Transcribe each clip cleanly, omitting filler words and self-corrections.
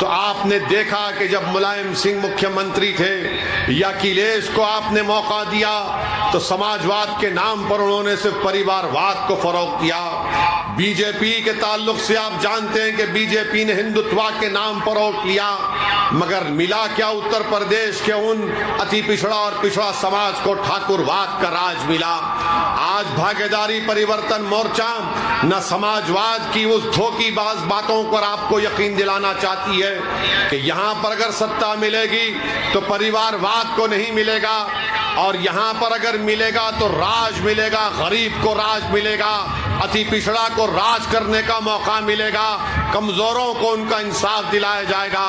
तो आपने देखा कि जब मुलायम सिंह मुख्यमंत्री थे या अखिलेश को आपने मौका दिया तो समाजवाद के नाम पर उन्होंने सिर्फ परिवारवाद को फरोग दिया। बीजेपी के ताल्लुक से आप जानते हैं कि बीजेपी ने हिंदुत्व के नाम पर वोट लिया, मगर मिला क्या? उत्तर प्रदेश के उन अति पिछड़ा और पिछड़ा समाज को ठाकुरवाद का राज मिला। आज भागीदारी परिवर्तन मोर्चा न समाजवाद की उस धोखेबाज बातों पर आपको यकीन दिलाना चाहती है कि यहाँ पर अगर सत्ता मिलेगी तो परिवारवाद को नहीं मिलेगा, और यहाँ पर अगर मिलेगा तो राज मिलेगा, गरीब को राज मिलेगा, अति पिछड़ा को राज करने का मौका मिलेगा, कमजोरों को उनका इंसाफ दिलाया जाएगा।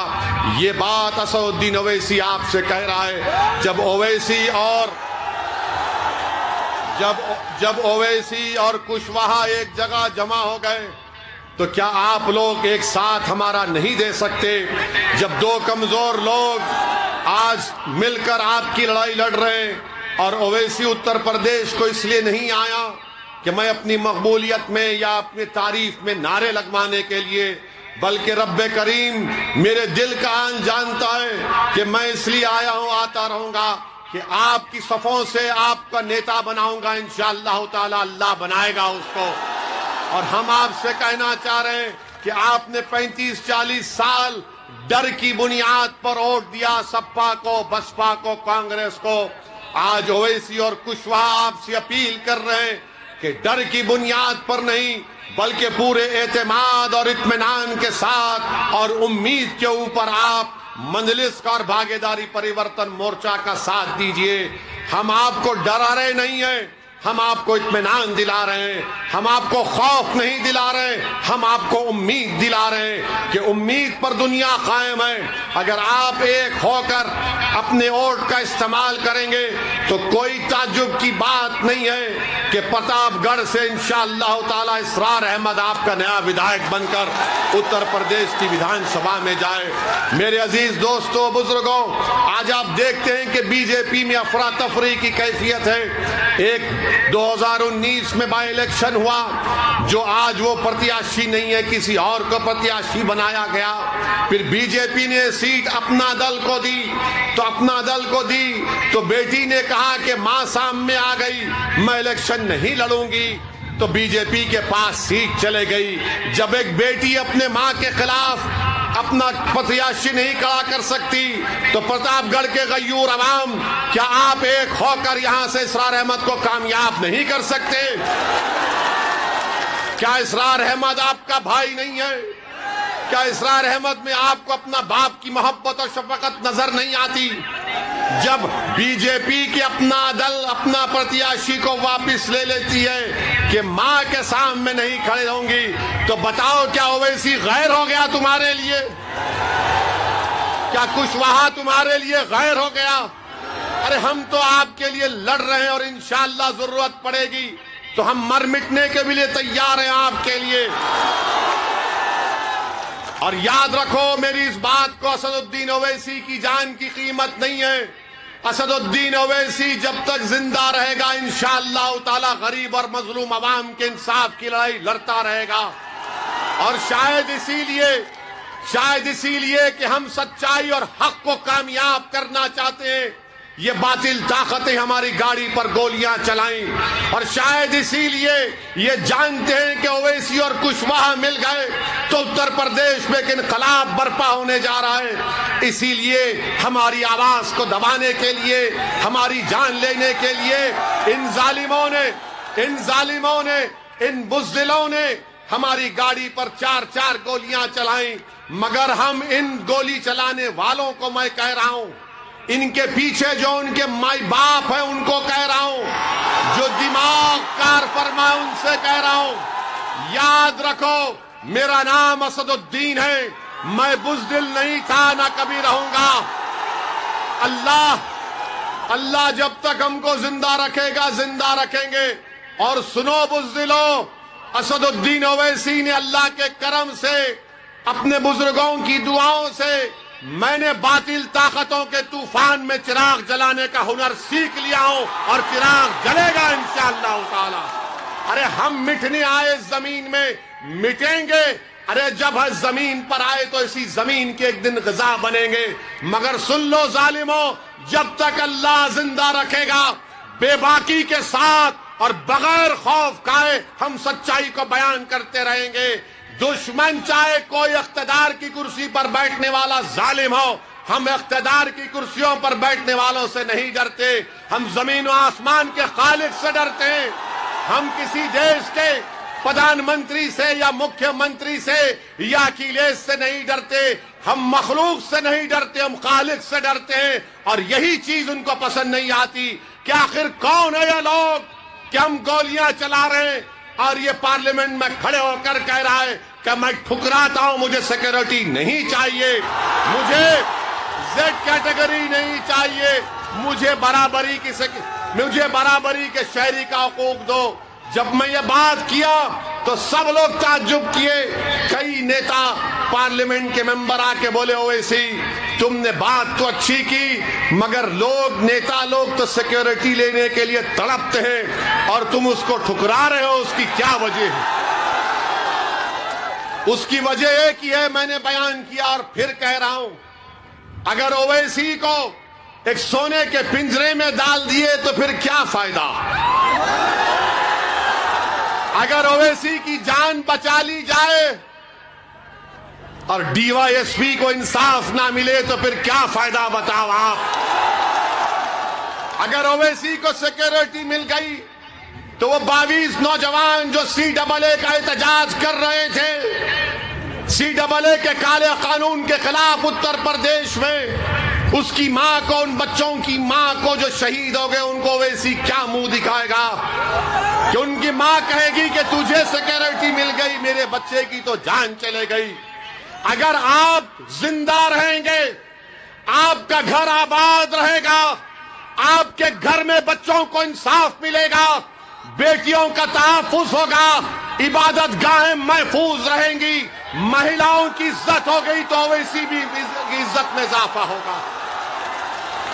ये बात असदुद्दीन ओवैसी आपसे कह रहा है। जब ओवैसी और कुशवाहा एक जगह जमा हो गए तो क्या आप लोग एक साथ हमारा नहीं दे सकते? जब दो कमजोर लोग आज मिलकर आपकी लड़ाई लड़ रहे हैं और ओवैसी उत्तर प्रदेश को इसलिए नहीं आया कि मैं अपनी मकबूलियत में या अपनी तारीफ में नारे लगवाने के लिए, बल्कि रब्बे करीम मेरे दिल का आन जानता है कि मैं इसलिए आया हूं, आता रहूंगा कि आपकी सफों से आपका नेता बनाऊंगा। इंशाअल्लाह ताला अल्लाह बनाएगा उसको। और हम आपसे कहना चाह रहे हैं कि आपने 35-40 साल डर की बुनियाद पर वोट दिया सपा को, बसपा को, कांग्रेस को। आज ओवैसी और कुशवाहा आपसे अपील कर रहे हैं कि डर की बुनियाद पर नहीं बल्कि पूरे एतमाद और इत्मीनान के साथ और उम्मीद के ऊपर आप मंजलिस का और भागीदारी परिवर्तन मोर्चा का साथ दीजिए। हम आपको डरा रहे नहीं है, हम आपको इत्मीनान दिला रहे हैं, हम आपको खौफ नहीं दिला रहे, हम आपको उम्मीद दिला रहे हैं कि उम्मीद पर दुनिया कायम है। अगर आप एक होकर अपने वोट का इस्तेमाल करेंगे तो कोई ताज्जुब की बात नहीं है कि प्रतापगढ़ से इंशाअल्लाह ताला इसरार अहमद आपका नया विधायक बनकर उत्तर प्रदेश की विधानसभा में जाए। मेरे अजीज दोस्तों, बुजुर्गों, आज आप देखते हैं कि बीजेपी में अफरा तफरी की कैफियत है। एक 2019 में बाई इलेक्शन हुआ, जो आज वो प्रत्याशी नहीं है, किसी और को प्रत्याशी बनाया गया। फिर बीजेपी ने सीट अपना दल को दी तो बेटी ने कहा कि मां सामने आ गई, मैं इलेक्शन नहीं लड़ूंगी, तो बीजेपी के पास सीट चले गई। जब एक बेटी अपने मां के खिलाफ अपना प्रत्याशी नहीं खड़ा कर सकती तो प्रतापगढ़ के गयूर अवाम, क्या आप एक होकर यहां से इसरार अहमद को कामयाब नहीं कर सकते? क्या इसरार अहमद आपका भाई नहीं है? क्या इसरार अहमद में आपको अपना बाप की मोहब्बत और शफकत नजर नहीं आती? जब बीजेपी की अपना दल अपना प्रत्याशी को वापस ले लेती है कि मां के सामने नहीं खड़े होंगी, तो बताओ क्या ओवैसी गैर हो गया तुम्हारे लिए? क्या कुशवाहा तुम्हारे लिए गैर हो गया? अरे हम तो आपके लिए लड़ रहे हैं और इंशाअल्लाह जरूरत पड़ेगी तो हम मर मिटने के भी लिए तैयार हैं आपके लिए। और याद रखो मेरी इस बात को, असदुद्दीन ओवैसी की जान की कीमत नहीं है। असदुद्दीन ओवैसी जब तक जिंदा रहेगा इंशाअल्लाह ताला गरीब और मजलूम अवाम के इंसाफ की लड़ाई लड़ता रहेगा। और शायद इसीलिए कि हम सच्चाई और हक को कामयाब करना चाहते हैं, ये बातिल ताकतें हमारी गाड़ी पर गोलियां चलाएं। और शायद इसीलिए ये जानते हैं कि ओवैसी और कुशवाहा मिल गए तो उत्तर प्रदेश में एक इनकलाब बर्पा होने जा रहा है। इसीलिए हमारी आवाज को दबाने के लिए, हमारी जान लेने के लिए इन जालिमों ने, इन बुज़दिलों ने हमारी गाड़ी पर 4-4 गोलियां चलाई। मगर हम इन गोली चलाने वालों को मैं कह रहा हूं, इनके पीछे जो उनके माई बाप है उनको कह रहा हूं, जो दिमाग कार फरमा उनसे कह रहा हूं, याद रखो मेरा नाम असदुद्दीन है, मैं बुज़दिल नहीं था, ना कभी रहूंगा। अल्लाह जब तक हमको जिंदा रखेगा जिंदा रखेंगे। और सुनो बुज़दिलो, असदुद्दीन ओवैसी ने अल्लाह के करम से, अपने बुजुर्गों की दुआओं से, मैंने बातिल ताकतों के तूफान में चिराग जलाने का हुनर सीख लिया हूं और चिराग जलेगा इंशाअल्लाह ताला। अरे हम मिटने आए जमीन में मिटेंगे अरे जब हम जमीन पर आए तो इसी जमीन के एक दिन ग़िज़ा बनेंगे। मगर सुन लो जालिमों, जब तक अल्लाह जिंदा रखेगा, बेबाकी के साथ और बगैर खौफ खाए हम सच्चाई को बयान करते रहेंगे। दुश्मन चाहे कोई इख्तिदार की कुर्सी पर बैठने वाला जालिम हो, हम इख्तिदार की कुर्सियों पर बैठने वालों से नहीं डरते। हम जमीन व आसमान के खालिक से डरते हैं। हम किसी देश के प्रधानमंत्री से या मुख्यमंत्री से या अखिलेश से नहीं डरते। हम मखलूक से नहीं डरते, हम खालिक से डरते हैं। और यही चीज उनको पसंद नहीं आती कि आखिर कौन है ये लोग कि हम गोलियां चला रहे हैं और ये पार्लियामेंट में खड़े होकर कह रहा है कि मैं ठुकराता हूं, मुझे सिक्योरिटी नहीं चाहिए, मुझे जेड कैटेगरी नहीं चाहिए, मुझे बराबरी के शहरी का हकूक दो। जब मैं ये बात किया तो सब लोग ताज्जुब किए। कई नेता पार्लियामेंट के मेंबर आके बोले, ओवैसी तुमने बात तो अच्छी की, मगर नेता लोग तो सिक्योरिटी लेने के लिए तड़पते हैं और तुम उसको ठुकरा रहे हो, उसकी क्या वजह है? उसकी वजह एक ही है, मैंने बयान किया और फिर कह रहा हूं, अगर ओवैसी को एक सोने के पिंजरे में डाल दिए तो फिर क्या फायदा? अगर ओवैसी की जान बचा ली जाए और डीवाईएसपी को इंसाफ ना मिले तो फिर क्या फायदा, बताओ आप? अगर ओवैसी को सिक्योरिटी मिल गई तो वो 22 नौजवान जो CAA का एहतजाज कर रहे थे, CAA के काले कानून के खिलाफ उत्तर प्रदेश में, उसकी मां को, उन बच्चों की मां को जो शहीद हो गए, उनको ओवैसी क्या मुंह दिखाएगा कि उनकी मां कहेगी कि तुझे सिक्योरिटी मिल गई, मेरे बच्चे की तो जान चले गई। अगर आप जिंदा रहेंगे, आपका घर आबाद रहेगा, आपके घर में बच्चों को इंसाफ मिलेगा, बेटियों का तहफ्फुज़ होगा, इबादत गाहें महफूज रहेंगी, महिलाओं की इज्जत हो गई तो ओवैसी भी इज्जत में इजाफा होगा।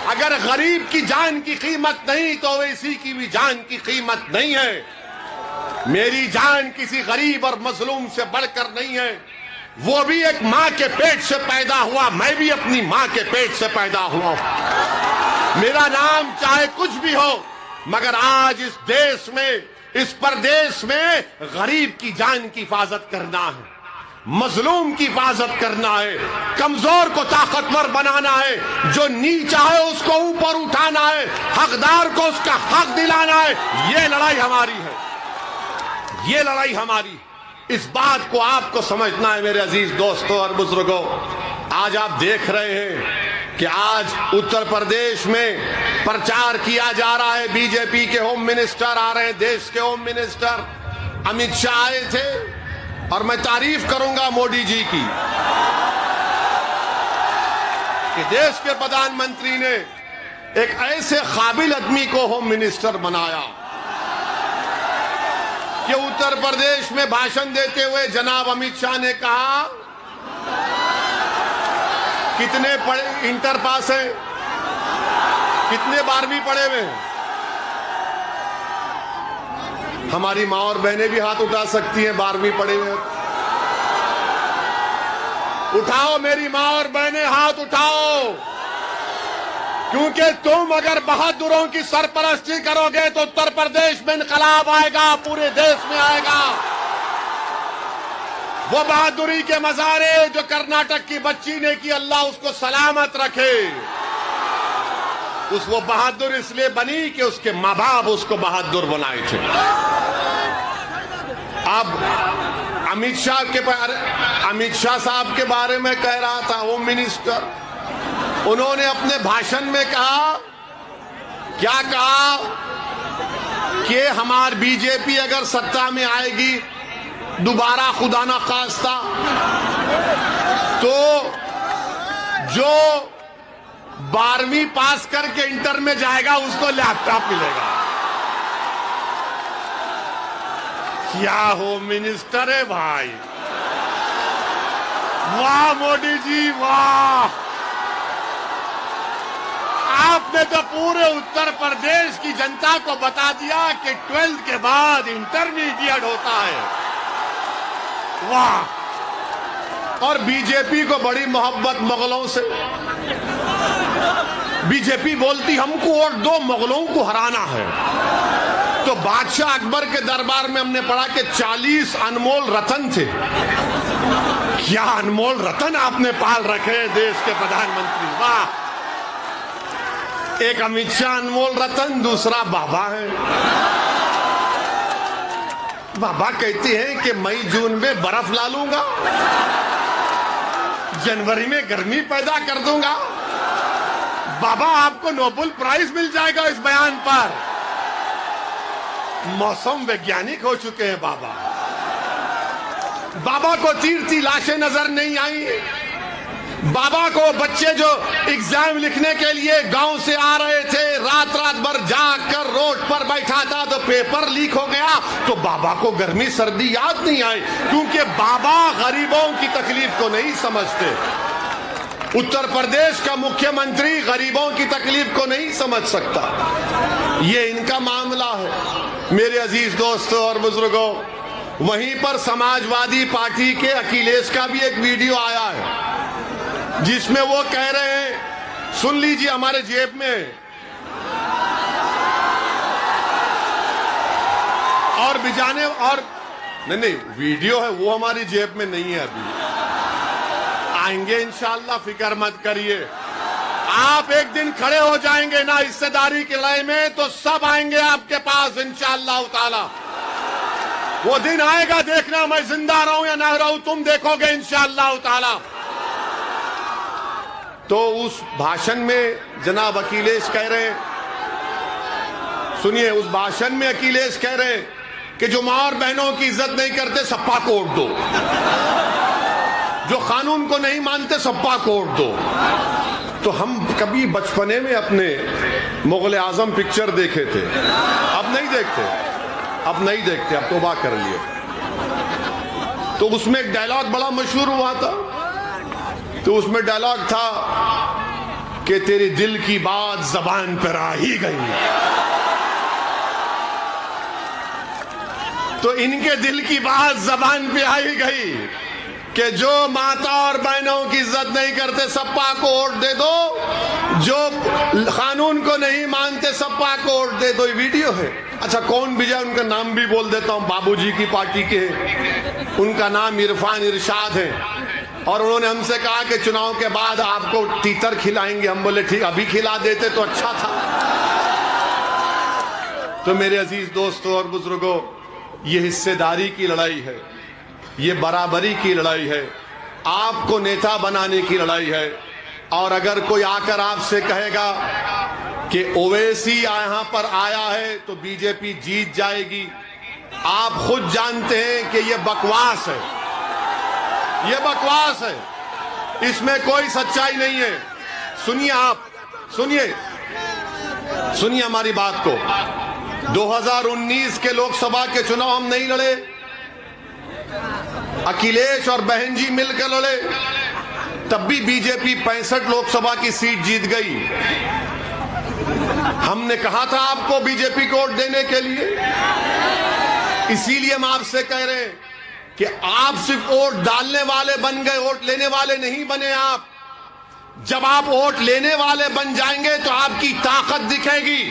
अगर गरीब की जान की कीमत नहीं तो ओवैसी की भी जान की कीमत नहीं है। मेरी जान किसी गरीब और मजलूम से बढ़कर नहीं है। वो भी एक मां के पेट से पैदा हुआ, मैं भी अपनी मां के पेट से पैदा हुआ। मेरा नाम चाहे कुछ भी हो, मगर आज इस देश में, इस प्रदेश में गरीब की जान की हिफाजत करना है, मजलूम की हिफाजत करना है, कमजोर को ताकतवर बनाना है, जो नीचा है उसको ऊपर उठाना है, हकदार को उसका हक दिलाना है। ये लड़ाई हमारी है, ये लड़ाई हमारी। इस बात को आपको समझना है मेरे अजीज दोस्तों और बुजुर्गों। आज आप देख रहे हैं कि आज उत्तर प्रदेश में प्रचार किया जा रहा है। बीजेपी के होम मिनिस्टर आ रहे हैं, देश के होम मिनिस्टर अमित शाह आए थे और मैं तारीफ करूंगा मोदी जी की कि देश के प्रधानमंत्री ने एक ऐसे काबिल आदमी को होम मिनिस्टर बनाया कि उत्तर प्रदेश में भाषण देते हुए जनाब अमित शाह ने कहा, कितने पढ़े, इंटर पास है, कितने 12वीं पढ़े हुए? हमारी मां और बहनें भी हाथ उठा सकती हैं 12वीं पढ़े हुए। उठाओ मेरी मां और बहनें, हाथ उठाओ, क्योंकि तुम अगर बहादुरों की सरपरस्ती करोगे तो उत्तर प्रदेश में इनकलाब आएगा, पूरे देश में आएगा। वो बहादुरी के मजारे जो कर्नाटक की बच्ची ने की, अल्लाह उसको सलामत रखे। वो बहादुर इसलिए बनी कि उसके माँ बाप उसको बहादुर बनाए थे। अब अमित शाह साहब के बारे में कह रहा था होम मिनिस्टर, उन्होंने अपने भाषण में कहा, क्या कहा कि हमारी बीजेपी अगर सत्ता में आएगी दोबारा, खुदा ना खास्ता, तो जो 12वीं पास करके इंटर में जाएगा उसको लैपटॉप मिलेगा। क्या होम मिनिस्टर है भाई, वाह मोदी जी वाह। आपने तो पूरे उत्तर प्रदेश की जनता को बता दिया कि 12th के बाद इंटरमीडिएट होता है। वाह, और बीजेपी को बड़ी मोहब्बत मुगलों से। बीजेपी बोलती हमको वोट दो, मुगलों को हराना है। तो बादशाह अकबर के दरबार में हमने पढ़ा कि 40 अनमोल रतन थे। क्या अनमोल रतन आपने पाल रखे देश के प्रधानमंत्री, वाह। एक अमित शाह अनमोल रतन, दूसरा बाबा है। बाबा कहते हैं कि मई जून में बर्फ ला लूंगा, जनवरी में गर्मी पैदा कर दूंगा। बाबा आपको नोबेल प्राइज मिल जाएगा इस बयान पर। मौसम वैज्ञानिक हो चुके हैं बाबा। बाबा को तीरती लाशें नजर नहीं आई। बाबा को बच्चे जो एग्जाम लिखने के लिए गांव से आ रहे थे, रात रात भर जाग कर रोड पर बैठा था तो पेपर लीक हो गया, तो बाबा को गर्मी सर्दी याद नहीं आई, क्योंकि बाबा गरीबों की तकलीफ को नहीं समझते। उत्तर प्रदेश का मुख्यमंत्री गरीबों की तकलीफ को नहीं समझ सकता। ये इनका मामला है। मेरे अजीज दोस्तों और बुजुर्गों, वहीं पर समाजवादी पार्टी के अखिलेश का भी एक वीडियो आया है, जिसमें वो कह रहे हैं, सुन लीजिए, हमारे जेब में और बिजाने और नहीं, वीडियो है वो हमारी जेब में नहीं है। अभी आएंगे इंशाअल्लाह, फिक्र मत करिए। आप एक दिन खड़े हो जाएंगे ना हिस्सेदारी की लड़ाई में, तो सब आएंगे आपके पास इंशाअल्लाह ताला। वो दिन आएगा, देखना, मैं जिंदा रहूं या ना रहूं, तुम देखोगे इंशाअल्लाह ताला। तो उस भाषण में जनाब अखिलेश कह रहे हैं, सुनिए, उस भाषण में अखिलेश कह रहे हैं कि जो मां और बहनों की इज्जत नहीं करते सप्पा को वोट दो, जो कानून को नहीं मानते सप्पा को वोट दो। तो हम कभी बचपने में अपने मुगल आजम पिक्चर देखे थे, अब नहीं देखते, अब तौबा कर लिए। तो उसमें एक डायलॉग बड़ा मशहूर हुआ था। तो उसमें डायलॉग था कि तेरे दिल की बात जबान पर आ ही गई। तो इनके दिल की बात जबान पे आ ही गई कि जो माता और बहनों की इज्जत नहीं करते सपा को वोट दे दो, जो कानून को नहीं मानते सपा को वोट दे दो। ये वीडियो है। अच्छा, कौन विजय, उनका नाम भी बोल देता हूं, बाबूजी की पार्टी के, उनका नाम इरफान इरशाद है। और उन्होंने हमसे कहा कि चुनाव के बाद आपको तीतर खिलाएंगे। हम बोले ठीक, अभी खिला देते तो अच्छा था। तो मेरे अजीज दोस्तों और बुजुर्गों, ये हिस्सेदारी की लड़ाई है, ये बराबरी की लड़ाई है, आपको नेता बनाने की लड़ाई है। और अगर कोई आकर आपसे कहेगा कि ओवैसी यहां पर आया है तो बीजेपी जीत जाएगी, आप खुद जानते हैं कि यह बकवास है, यह बकवास है, इसमें कोई सच्चाई नहीं है। सुनिए, आप सुनिए हमारी बात को। 2019 के लोकसभा के चुनाव हम नहीं लड़े, अखिलेश और बहन जी मिलकर लड़े, तब भी बीजेपी 65 लोकसभा की सीट जीत गई। हमने कहा था आपको बीजेपी को वोट देने के लिए। इसीलिए हम आपसे कह रहे हैं कि आप सिर्फ वोट डालने वाले बन गए, वोट लेने वाले नहीं बने आप। जब आप वोट लेने वाले बन जाएंगे तो आपकी ताकत दिखेगी।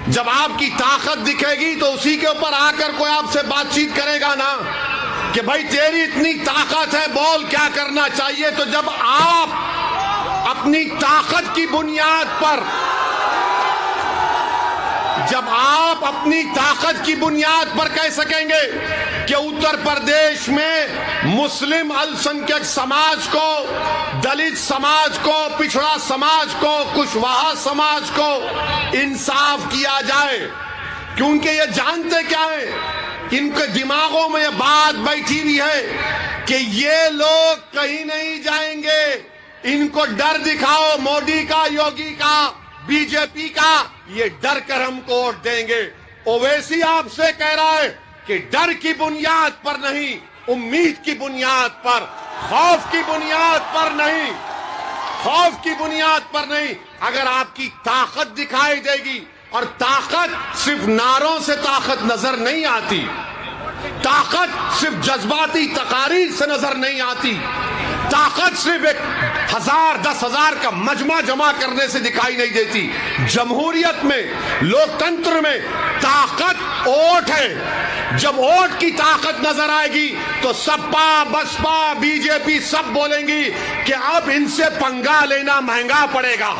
जब आपकी ताकत दिखेगी तो उसी के ऊपर आकर कोई आपसे बातचीत करेगा ना कि भाई तेरी इतनी ताकत है, बोल क्या करना चाहिए। तो जब आप अपनी ताकत की बुनियाद पर, जब आप अपनी ताकत की बुनियाद पर कह सकेंगे कि उत्तर प्रदेश में मुस्लिम अल्पसंख्यक समाज को, दलित समाज को, पिछड़ा समाज को, कुशवाहा समाज को इंसाफ किया जाए, क्योंकि ये जानते क्या है, इनके दिमागों में ये बात बैठी हुई है कि ये लोग कहीं नहीं जाएंगे, इनको डर दिखाओ मोदी का, योगी का, बीजेपी का, ये डर कर हमको वोट देंगे। ओवैसी आपसे कह रहा है कि डर की बुनियाद पर नहीं, उम्मीद की बुनियाद पर, खौफ की बुनियाद पर नहीं, खौफ की बुनियाद पर नहीं। अगर आपकी ताकत दिखाई देगी, और ताकत सिर्फ नारों से ताकत नजर नहीं आती, ताकत सिर्फ जज्बाती तकारीर से नजर नहीं आती, ताकत सिर्फ एक 1000 10,000 का मजमा जमा करने से दिखाई नहीं देती। जमहूरियत में, लोकतंत्र में ताकत वोट है। जब वोट की ताकत नजर आएगी तो सपा, बसपा, बीजेपी सब बोलेंगी कि अब इनसे पंगा लेना महंगा पड़ेगा।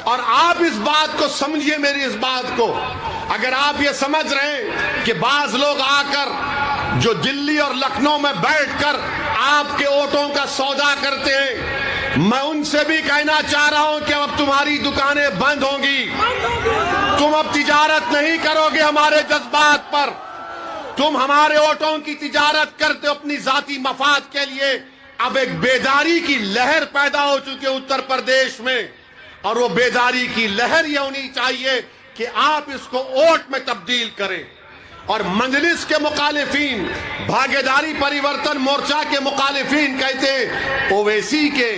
और आप इस बात को समझिए, मेरी इस बात को, अगर आप ये समझ रहे हैं कि बाज लोग आकर जो दिल्ली और लखनऊ में बैठकर आपके वोटों का सौदा करते हैं, मैं उनसे भी कहना चाह रहा हूं कि अब तुम्हारी दुकानें बंद होंगी, तुम अब तिजारत नहीं करोगे हमारे जज्बात पर, तुम हमारे वोटों की तिजारत करते हो अपनी जाती मफाद के लिए। अब एक बेदारी की लहर पैदा हो चुकी है उत्तर प्रदेश में, और वो बेदारी की लहर ये होनी चाहिए कि आप इसको वोट में तब्दील करें। और मजलिस के मुखालिफिन, भागीदारी परिवर्तन मोर्चा के मुखालिफिन कहते ओवैसी के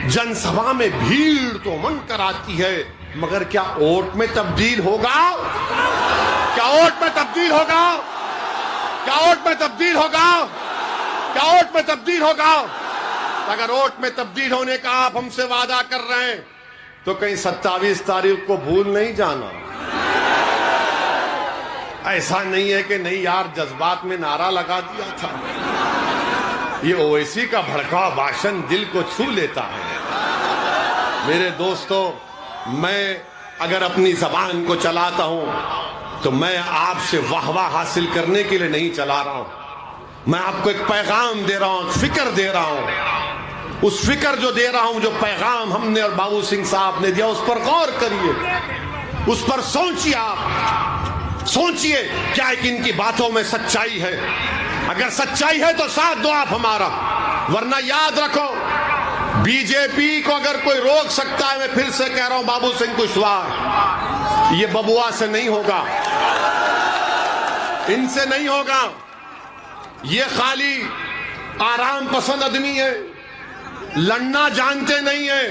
जनसभा में भीड़ तो मन कराती है, मगर क्या वोट में तब्दील होगा? क्या वोट में तब्दील होगा? क्या वोट में तब्दील होगा? क्या वोट में तब्दील होगा? अगर वोट में तब्दील होने का आप हमसे वादा कर रहे हैं तो कहीं 27 तारीख को भूल नहीं जाना। ऐसा नहीं है कि नहीं यार जज्बात में नारा लगा दिया था। ये ओवैसी का भड़कावा भाषण दिल को छू लेता है। मेरे दोस्तों, मैं अगर अपनी जबान को चलाता हूं तो मैं आपसे वाहवाह हासिल करने के लिए नहीं चला रहा हूं। मैं आपको एक पैगाम दे रहा हूं, फिक्र दे रहा हूं। उस फिक्र जो दे रहा हूं, जो पैगाम हमने और बाबू सिंह साहब ने दिया, उस पर गौर करिए, उस पर सोचिए। आप सोचिए क्या एक इनकी बातों में सच्चाई है? अगर सच्चाई है तो साथ दो आप हमारा, वरना याद रखो बीजेपी को अगर कोई रोक सकता है, मैं फिर से कह रहा हूं बाबू सिंह कुशवाहा, ये बबुआ से नहीं होगा, इनसे नहीं होगा। ये खाली आराम पसंद आदमी है, लड़ना जानते नहीं है।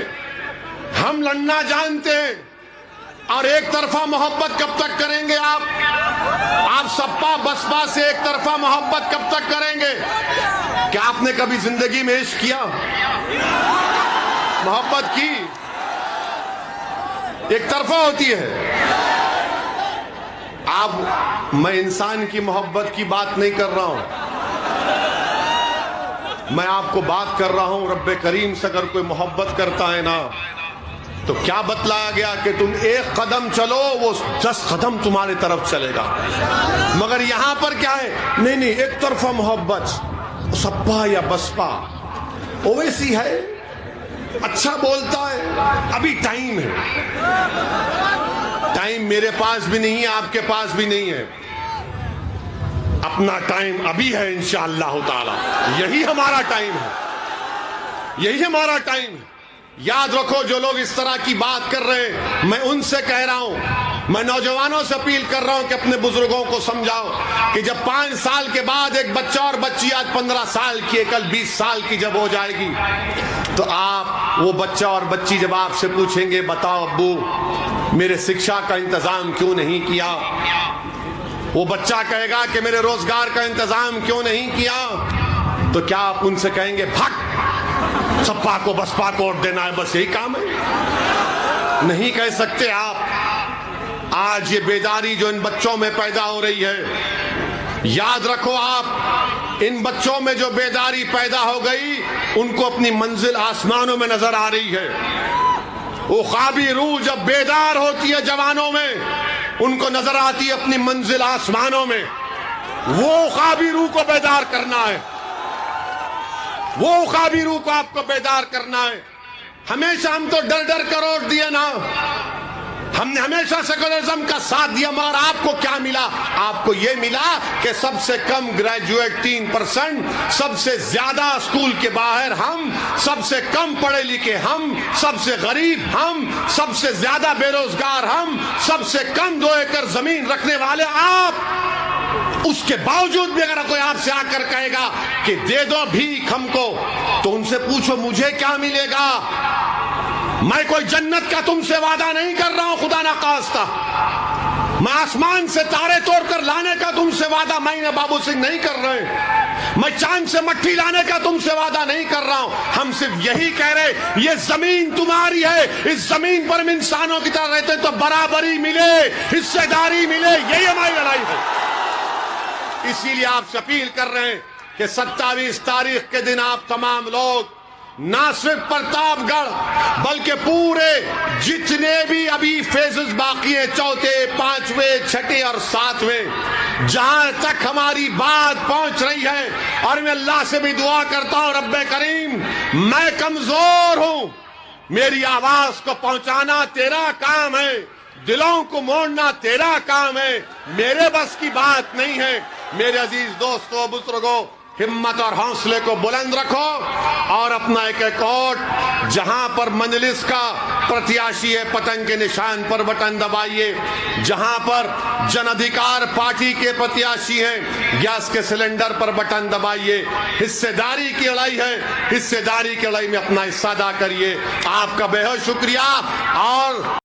हम लड़ना जानते हैं। और एक तरफा मोहब्बत कब तक करेंगे आप सपा बसपा से एक तरफा मोहब्बत कब तक करेंगे? क्या आपने कभी जिंदगी में इश्क किया, मोहब्बत की? एक तरफा होती है। मैं इंसान की मोहब्बत की बात नहीं कर रहा हूं, मैं आपको बात कर रहा हूं रब्बे करीम से। अगर कोई मोहब्बत करता है ना, तो क्या बतलाया गया कि तुम एक कदम चलो, वो 10 कदम तुम्हारी तरफ चलेगा। मगर यहां पर क्या है? नहीं, एक तरफा मोहब्बत, सपा या बसपा। ओवैसी है, अच्छा बोलता है, अभी टाइम है। टाइम मेरे पास भी नहीं है, आपके पास भी नहीं है। अपना टाइम अभी है इंशाअल्लाह ताला। यही हमारा टाइम है, यही हमारा टाइम है। याद रखो, जो लोग इस तरह की बात कर रहे हैं, मैं उनसे कह रहा हूं, मैं नौजवानों से अपील कर रहा हूं कि अपने बुजुर्गों को समझाओ कि जब 5 साल के बाद एक बच्चा और बच्ची आज 15 साल की है, कल 20 साल की जब हो जाएगी, तो आप वो बच्चा और बच्ची जब आपसे पूछेंगे, बताओ अब्बू मेरे शिक्षा का इंतजाम क्यों नहीं किया? वो बच्चा कहेगा कि मेरे रोजगार का इंतजाम क्यों नहीं किया? तो क्या आप उनसे कहेंगे भाग, सपा को बसपा को वोट देना है, बस यही काम है? नहीं कह सकते आप। आज ये बेदारी जो इन बच्चों में पैदा हो रही है, याद रखो आप, इन बच्चों में जो बेदारी पैदा हो गई, उनको अपनी मंजिल आसमानों में नजर आ रही है। वो ख्वाबी रूह जब बेदार होती है जवानों में, उनको नजर आती है अपनी मंजिल आसमानों में। वो ख्वाबी रूह को बेदार करना है, वो ख्वाबी रूह को आपको बेदार करना है। हमेशा हम तो डर डर कर वोट दिए ना, हमने हमेशा सेकुलरिज्म का साथ दिया, मगर आपको क्या मिला? आपको यह मिला कि सबसे कम ग्रेजुएट 3%, सबसे ज्यादा स्कूल के बाहर हम, सबसे कम पढ़े लिखे हम, सबसे गरीब हम, सबसे ज्यादा बेरोजगार हम, सबसे कम 2 एकड़ जमीन रखने वाले आप। उसके बावजूद भी अगर कोई आपसे आकर कहेगा कि दे दो भीख हमको, तो उनसे पूछो मुझे क्या मिलेगा? मैं कोई जन्नत का तुमसे वादा नहीं कर रहा हूं, खुदा ना खास्ता। मैं आसमान से तारे तोड़कर लाने का तुमसे वादा मैं बाबू सिंह नहीं कर रहे। मैं चांद से मट्टी लाने का तुमसे वादा नहीं कर रहा हूं। हम सिर्फ यही कह रहे ये जमीन तुम्हारी है, इस जमीन पर हम इंसानों की तरह रहते तो बराबरी मिले, हिस्सेदारी मिले, यही हमारी लड़ाई है। इसीलिए आपसे अपील कर रहे हैं कि 27 तारीख के दिन आप तमाम लोग ना सिर्फ प्रतापगढ़ बल्कि पूरे जितने भी अभी फेजेस बाकी हैं, चौथे, पांचवें, छठे और सातवें, जहां तक हमारी बात पहुंच रही है, और मैं अल्लाह से भी दुआ करता हूं रब्बे करीम, मैं कमजोर हूं, मेरी आवाज को पहुंचाना तेरा काम है, दिलों को मोड़ना तेरा काम है, मेरे बस की बात नहीं है। मेरे अजीज दोस्तों बुजुर्गों, हिम्मत और हौसले को बुलंद रखो और अपना एक वोट जहां पर मजलिस का प्रत्याशी है पतंग के निशान पर बटन दबाइए, जहां पर जन अधिकार पार्टी के प्रत्याशी हैं गैस के सिलेंडर पर बटन दबाइए। हिस्सेदारी की लड़ाई है, हिस्सेदारी की लड़ाई में अपना हिस्सा अदा करिए। आपका बेहद शुक्रिया। और